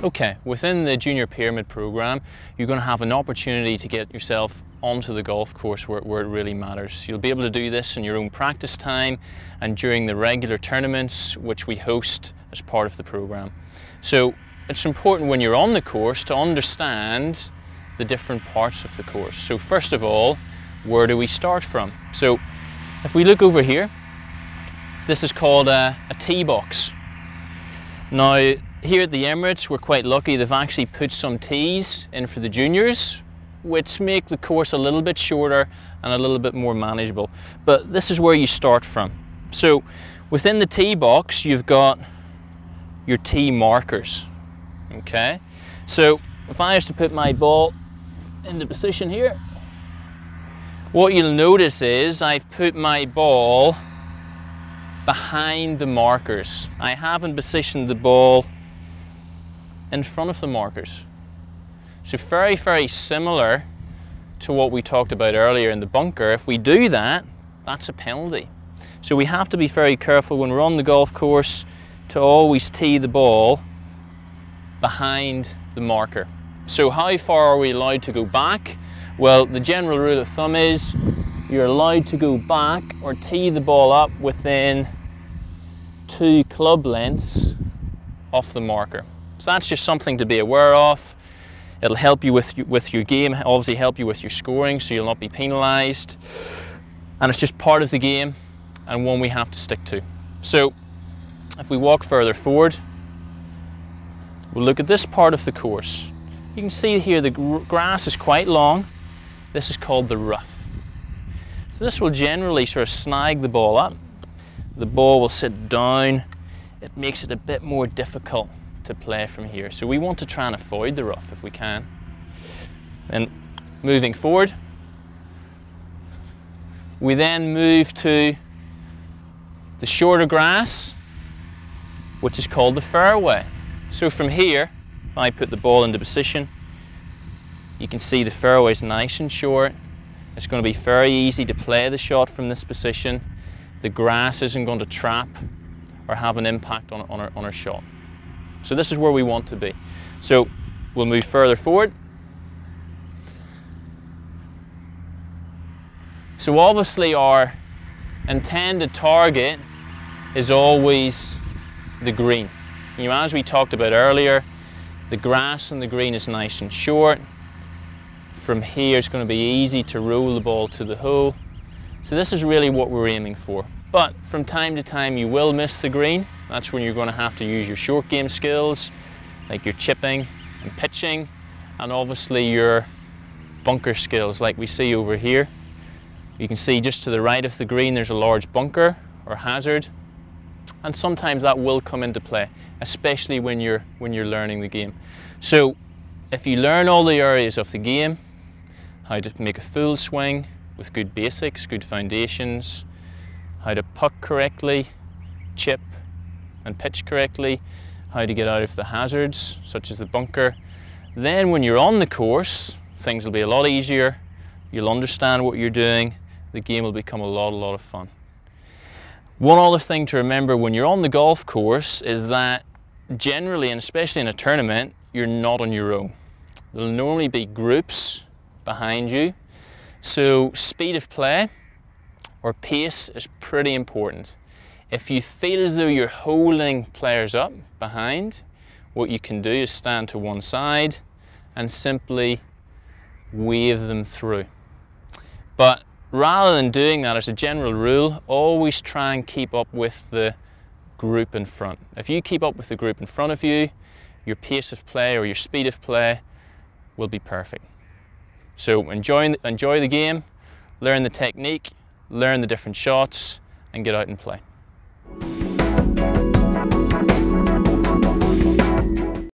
Okay, within the Junior Pyramid program, you're going to have an opportunity to get yourself onto the golf course where it really matters. You'll be able to do this in your own practice time and during the regular tournaments which we host as part of the program. So it's important when you're on the course to understand the different parts of the course. So first of all, where do we start from? So if we look over here, this is called a tee box. Now here at the Emirates, we're quite lucky. They've actually put some tees in for the juniors, which make the course a little bit shorter and a little bit more manageable. But this is where you start from. So within the tee box, you've got your tee markers. Okay, so if I was to put my ball into position here, what you'll notice is I've put my ball behind the markers. I haven't positioned the ball in front of the markers. So very, very similar to what we talked about earlier in the bunker. If we do that, that's a penalty. So we have to be very careful when we're on the golf course to always tee the ball behind the marker. So how far are we allowed to go back? Well, the general rule of thumb is you're allowed to go back or tee the ball up within 2 club lengths off the marker. So that's just something to be aware of. It'll help you with your game, obviously help you with your scoring, so you'll not be penalised. And it's just part of the game and one we have to stick to. So if we walk further forward, we'll look at this part of the course. You can see here the grass is quite long. This is called the rough. So this will generally sort of snag the ball up. The ball will sit down. It makes it a bit more difficult to play from here. So we want to try and avoid the rough if we can. And moving forward, we then move to the shorter grass, which is called the fairway. So from here, if I put the ball into position, you can see the fairway is nice and short. It's going to be very easy to play the shot from this position. The grass isn't going to trap or have an impact on our shot. So this is where we want to be. So we'll move further forward. So obviously our intended target is always the green. You know, as we talked about earlier, the grass on the green is nice and short. From here it's going to be easy to roll the ball to the hole. So this is really what we're aiming for. But from time to time you will miss the green. That's when you're going to have to use your short game skills, like your chipping and pitching, and obviously your bunker skills like we see over here. You can see just to the right of the green there's a large bunker or hazard, and sometimes that will come into play, especially when you're learning the game. So if you learn all the areas of the game, how to make a full swing with good basics, good foundations, how to putt correctly, chip and pitch correctly, how to get out of the hazards such as the bunker, then when you're on the course things will be a lot easier, you'll understand what you're doing, the game will become a lot of fun. One other thing to remember when you're on the golf course is that generally, and especially in a tournament, you're not on your own. There'll normally be groups behind you, so speed of play or pace is pretty important. If you feel as though you're holding players up behind, what you can do is stand to one side and simply wave them through. But rather than doing that, as a general rule, always try and keep up with the group in front. If you keep up with the group in front of you, your pace of play or your speed of play will be perfect. So enjoy the game, learn the technique, learn the different shots, and get out and play.